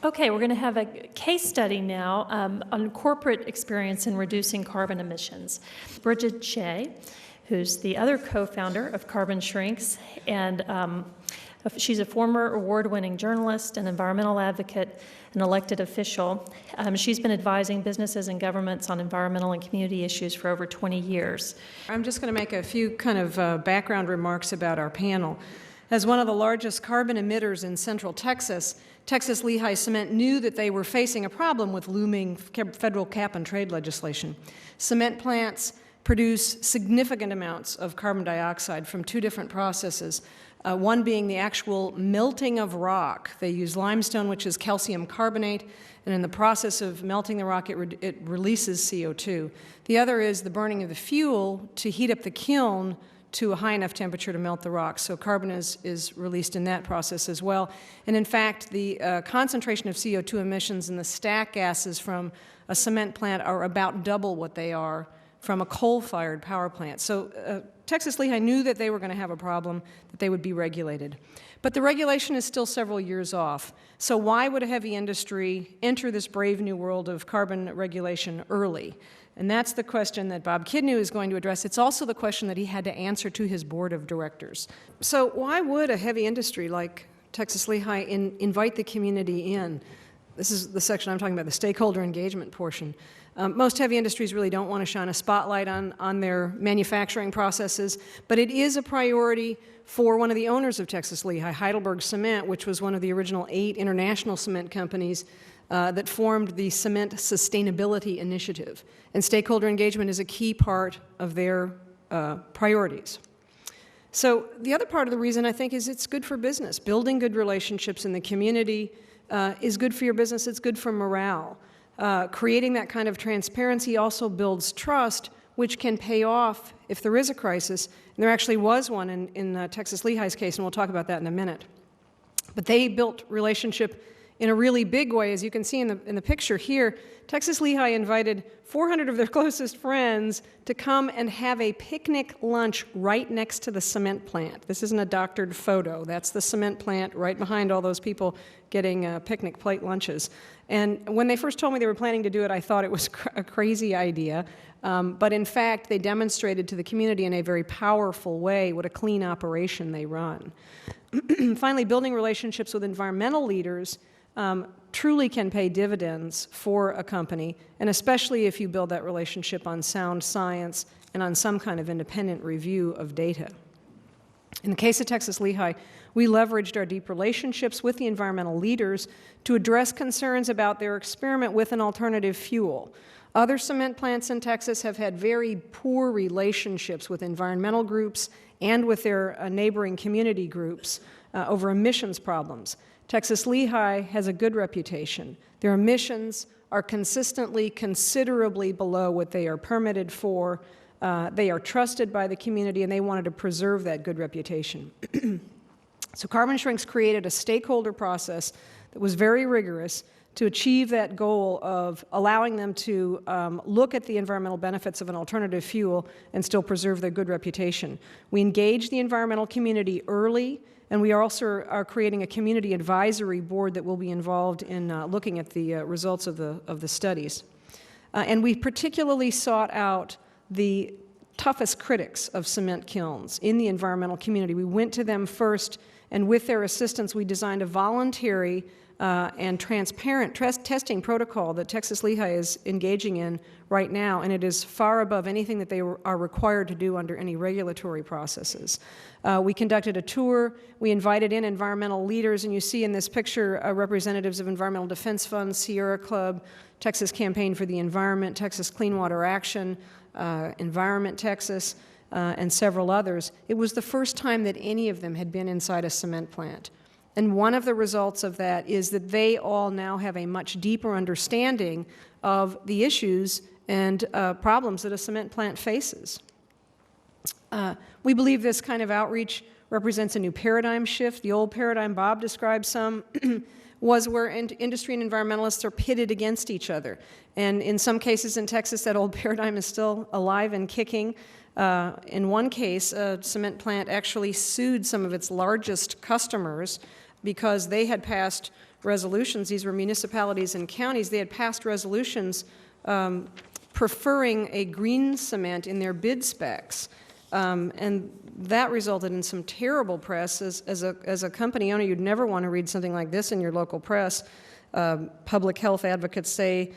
Okay, we're going to have a case study now on corporate experience in reducing carbon emissions. Brigid Shea, who's the other co-founder of Carbon Shrinks, and she's a former award-winning journalist, an environmental advocate, an elected official. She's been advising businesses and governments on environmental and community issues for over 20 years. I'm just going to make a few kind of background remarks about our panel. As one of the largest carbon emitters in central Texas, Texas Lehigh Cement knew that they were facing a problem with looming federal cap-and-trade legislation. Cement plants produce significant amounts of carbon dioxide from two different processes, one being the actual melting of rock. They use limestone, which is calcium carbonate, and in the process of melting the rock, it releases CO2. The other is the burning of the fuel to heat up the kiln to a high enough temperature to melt the rock. So carbon is released in that process as well. And in fact, the concentration of CO2 emissions in the stack gases from a cement plant are about double what they are from a coal-fired power plant. So Texas Lehigh knew that they were going to have a problem, that they would be regulated. But the regulation is still several years off. So why would a heavy industry enter this brave new world of carbon regulation early? And that's the question that Bob Kidnew is going to address. It's also the question that he had to answer to his board of directors. So why would a heavy industry like Texas Lehigh invite the community in? This is the section I'm talking about, the stakeholder engagement portion. Most heavy industries really don't want to shine a spotlight on their manufacturing processes, but it is a priority for one of the owners of Texas Lehigh, Heidelberg Cement, which was one of the original 8 international cement companies that formed the Cement Sustainability Initiative. And stakeholder engagement is a key part of their priorities. So the other part of the reason, I think, is it's good for business. Building good relationships in the community is good for your business. It's good for morale. Creating that kind of transparency also builds trust, which can pay off if there is a crisis. And there actually was one in Texas Lehigh's case, and we'll talk about that in a minute. But they built relationship in a really big way. As you can see in the picture here, Texas Lehigh invited 400 of their closest friends to come and have a picnic lunch right next to the cement plant. This isn't a doctored photo. That's the cement plant right behind all those people getting picnic plate lunches. And when they first told me they were planning to do it, I thought it was a crazy idea. But in fact, they demonstrated to the community in a very powerful way what a clean operation they run. Finally, building relationships with environmental leaders truly can pay dividends for a company, and especially if you build that relationship on sound science and on some kind of independent review of data. In the case of Texas Lehigh, we leveraged our deep relationships with the environmental leaders to address concerns about their experiment with an alternative fuel. Other cement plants in Texas have had very poor relationships with environmental groups and with their neighboring community groups over emissions problems. Texas Lehigh has a good reputation. Their emissions are consistently considerably below what they are permitted for. They are trusted by the community, and they wanted to preserve that good reputation. So Carbon Shrinks created a stakeholder process that was very rigorous to achieve that goal of allowing them to look at the environmental benefits of an alternative fuel and still preserve their good reputation. We engaged the environmental community early, and we also are creating a community advisory board that will be involved in looking at the results of the studies. And we particularly sought out the toughest critics of cement kilns in the environmental community. We went to them first, and with their assistance, we designed a voluntary and transparent testing protocol that Texas Lehigh is engaging in right now, and it is far above anything that they are required to do under any regulatory processes. We conducted a tour. We invited in environmental leaders, and you see in this picture representatives of Environmental Defense Fund, Sierra Club, Texas Campaign for the Environment, Texas Clean Water Action, Environment Texas, and several others. It was the first time that any of them had been inside a cement plant. And one of the results of that is that they all now have a much deeper understanding of the issues and problems that a cement plant faces. We believe this kind of outreach represents a new paradigm shift. The old paradigm Bob described some was where industry and environmentalists are pitted against each other. And in some cases in Texas, that old paradigm is still alive and kicking. In one case, a cement plant actually sued some of its largest customers because they had passed resolutions. These were municipalities and counties. They had passed resolutions preferring a green cement in their bid specs. And that resulted in some terrible press. As a company owner, you'd never want to read something like this in your local press. Public health advocates say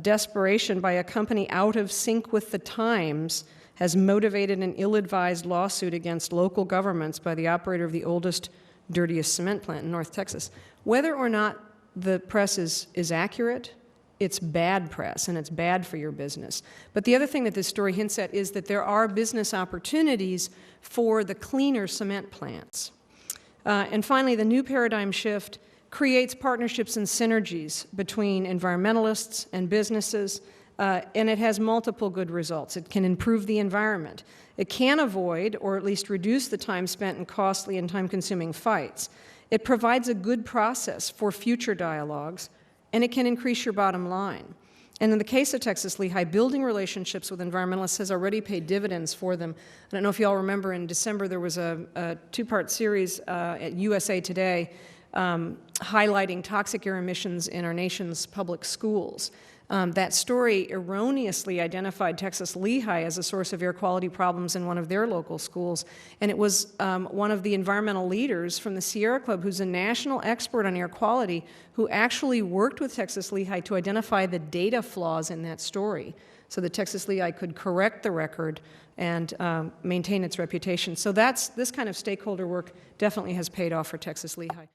desperation by a company out of sync with the times has motivated an ill-advised lawsuit against local governments by the operator of the oldest, dirtiest cement plant in North Texas. Whether or not the press is accurate, it's bad press, and it's bad for your business. But the other thing that this story hints at is that there are business opportunities for the cleaner cement plants. And finally, the new paradigm shift creates partnerships and synergies between environmentalists and businesses, and it has multiple good results. It can improve the environment. It can avoid, or at least reduce, the time spent in costly and time-consuming fights. It provides a good process for future dialogues, and it can increase your bottom line. And in the case of Texas Lehigh, building relationships with environmentalists has already paid dividends for them. I don't know if you all remember, in December there was a two-part series at USA Today highlighting toxic air emissions in our nation's public schools. That story erroneously identified Texas Lehigh as a source of air quality problems in one of their local schools, and it was one of the environmental leaders from the Sierra Club, who's a national expert on air quality, who actually worked with Texas Lehigh to identify the data flaws in that story so that Texas Lehigh could correct the record and maintain its reputation. So this kind of stakeholder work definitely has paid off for Texas Lehigh.